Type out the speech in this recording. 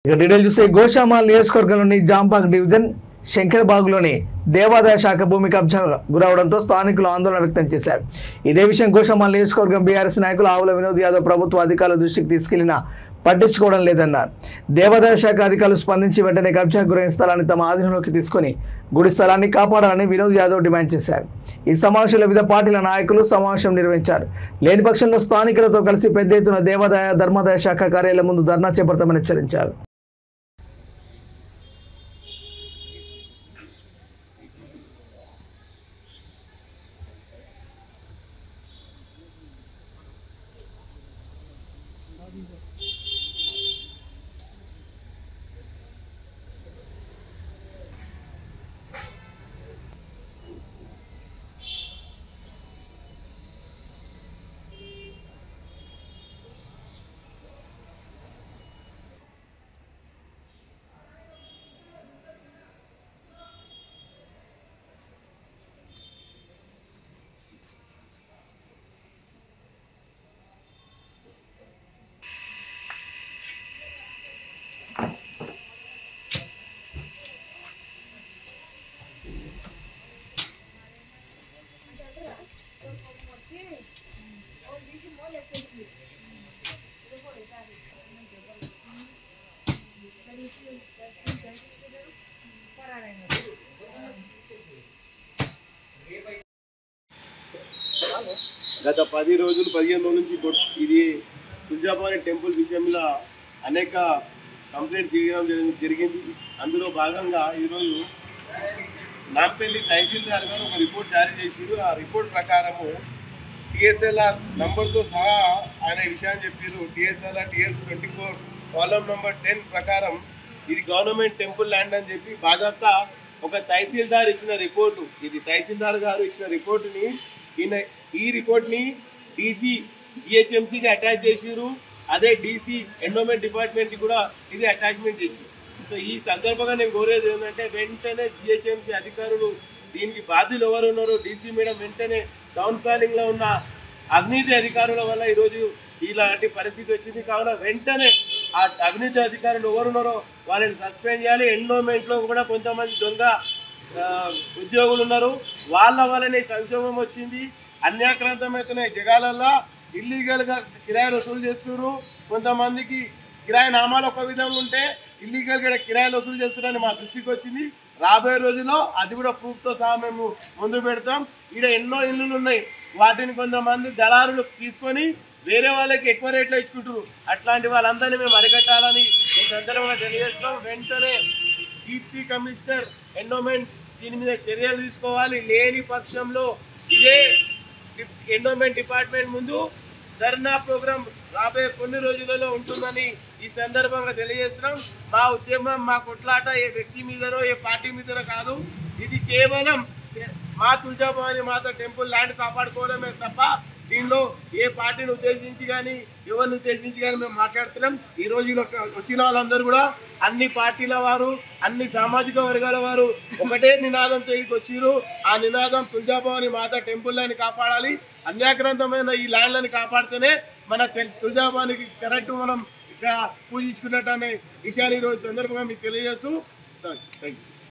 ఇక డీటెయిల్ చూస్తే గోషామాల్ నియోజకవర్గంలోని జాంపాక్ డివిజన్ శంకర్బాగ్లోని దేవాదాయ శాఖ భూమి కబ్జా గురవడంతో స్థానికులు ఆందోళన వ్యక్తం చేశారు. ఇదే విషయం గోషామాల్ నియోజకవర్గం బీఆర్ఎస్ నాయకులు ఆవుల వినోద్ యాదవ్ ప్రభుత్వ అధికారుల దృష్టికి తీసుకెళ్లినా పట్టించుకోవడం లేదన్నారు. దేవాదాయ శాఖ అధికారులు స్పందించి వెంటనే కబ్జా గురైన స్థలాన్ని తమ ఆధీనంలోకి తీసుకుని గుడి స్థలాన్ని కాపాడాలని వినోద్ యాదవ్ డిమాండ్ చేశారు. ఈ సమావేశంలో వివిధ పార్టీల నాయకులు సమావేశం నిర్వహించారు. లేని పక్షంలో స్థానికులతో కలిసి పెద్ద ఎత్తున దేవాదాయ ధర్మాదాయ శాఖ కార్యాలయం ముందు ధర్నా చేపడతామని హెచ్చరించారు. గత 10 రోజులు 15 రోజుల నుంచి ఇది తుల్జాభవాని టెంపుల్ విషయంలో అనేక కంప్లైంట్స్ తీయడం జరిగింది. అందులో భాగంగా ఈరోజు నాంపల్లి తహసీల్దార్ గారు ఒక రిపోర్ట్ జారీ చేశారు. ఆ రిపోర్ట్ ప్రకారము టీఎస్ఎల్ఆర్ నంబర్తో సహా ఆయన విషయాన్ని చెప్పారు. టీఎస్ఎల్ఆర్ TS24 కాలం నంబర్ 10 ప్రకారం ఇది గవర్నమెంట్ టెంపుల్ ల్యాండ్ అని చెప్పి బాధాప్తా ఒక తహసీల్దార్ ఇచ్చిన రిపోర్టు, ఇది తహసీల్దార్ గారు ఇచ్చిన రిపోర్టుని ఈ రిపోర్ట్ని DC GHMCకి అటాచ్ చేసారు. అదే DC ఎండోమెంట్ డిపార్ట్మెంట్కి కూడా ఇది అటాచ్మెంట్ చేసారు. సో ఈ సందర్భంగా నేను కోరేది ఏంటంటే వెంటనే GHMC అధికారులు దీనికి బాధ్యులు ఎవరు ఉన్నారో DC మేడం వెంటనే టౌన్ ప్లానింగ్లో ఉన్న అవినీతి అధికారుల వల్ల ఈరోజు ఇలాంటి పరిస్థితి వచ్చింది. కావున వెంటనే ఆ అవినీతి అధికారులు ఎవరున్నారో వాళ్ళని సస్పెండ్ చేయాలి. ఎండోమెంట్లో కూడా కొంతమంది దొంగ ఉద్యోగులు ఉన్నారు, వాళ్ళ వల్లనే సంక్షోభం వచ్చింది. అన్యాక్రాంతమైన జగాలల్లో ఇల్లీగల్గా కిరాయిలు వసూలు చేస్తున్నారు. కొంతమందికి కిరాయి నామాలు ఒక విధంగా ఉంటే ఇల్లీగల్గా కిరాయిలు వసూలు చేస్తున్నారని మా దృష్టికి వచ్చింది. రాబోయే రోజుల్లో అది కూడా ప్రూఫ్తో సహా మేము ముందు పెడతాం. ఇక్కడ ఎన్నో ఇల్లులు ఉన్నాయి, వాటిని కొంతమంది దళారులు తీసుకొని వేరే వాళ్ళకి ఎక్కువ రేట్లో ఇచ్చుకుంటారు. అట్లాంటి వాళ్ళందరినీ మేము అరికట్టాలని ఈ సందర్భంగా తెలియజేస్తాం. వెంటనే డిప్యూటీ కమిషనర్ ఎండోమెంట్ దీని మీద చర్యలు తీసుకోవాలి. లేని పక్షంలో ఇదే ఎండోమెంట్ డిపార్ట్మెంట్ ముందు ధర్నా ప్రోగ్రాం రాబోయే కొన్ని రోజులలో ఉంటుందని ఈ సందర్భంగా తెలియజేస్తున్నాం. మా ఉద్యమం, మా కొట్లాట ఏ వ్యక్తి మీదనో ఏ పార్టీ మీదనో కాదు. ఇది కేవలం మా తుల్జాభవాని మాత టెంపుల్ ల్యాండ్ కాపాడుకోవడమే తప్ప దీనిలో ఏ పార్టీని ఉద్దేశించి కానీ ఎవరిని ఉద్దేశించి కానీ మేము మాట్లాడుతున్నాం. ఈ రోజు వచ్చిన వాళ్ళందరూ కూడా అన్ని పార్టీల వారు, అన్ని సామాజిక వర్గాల వారు ఒకటే నినాదంతో ఇక్కడికి వచ్చిరు. ఆ నినాదం తుల్జాభవాని మాత టెంపుల్ ల్యాండ్ కాపాడాలి. అన్యాక్రాంతమైన ఈ ల్యాండ్లను కాపాడితేనే మన తుల్జాభవానికి కరెక్ట్ మనం పూజించుకున్నట్టు అనే విషయాన్ని ఈరోజు సందర్భంగా మీకు తెలియజేస్తూ థ్యాంక్ యూ.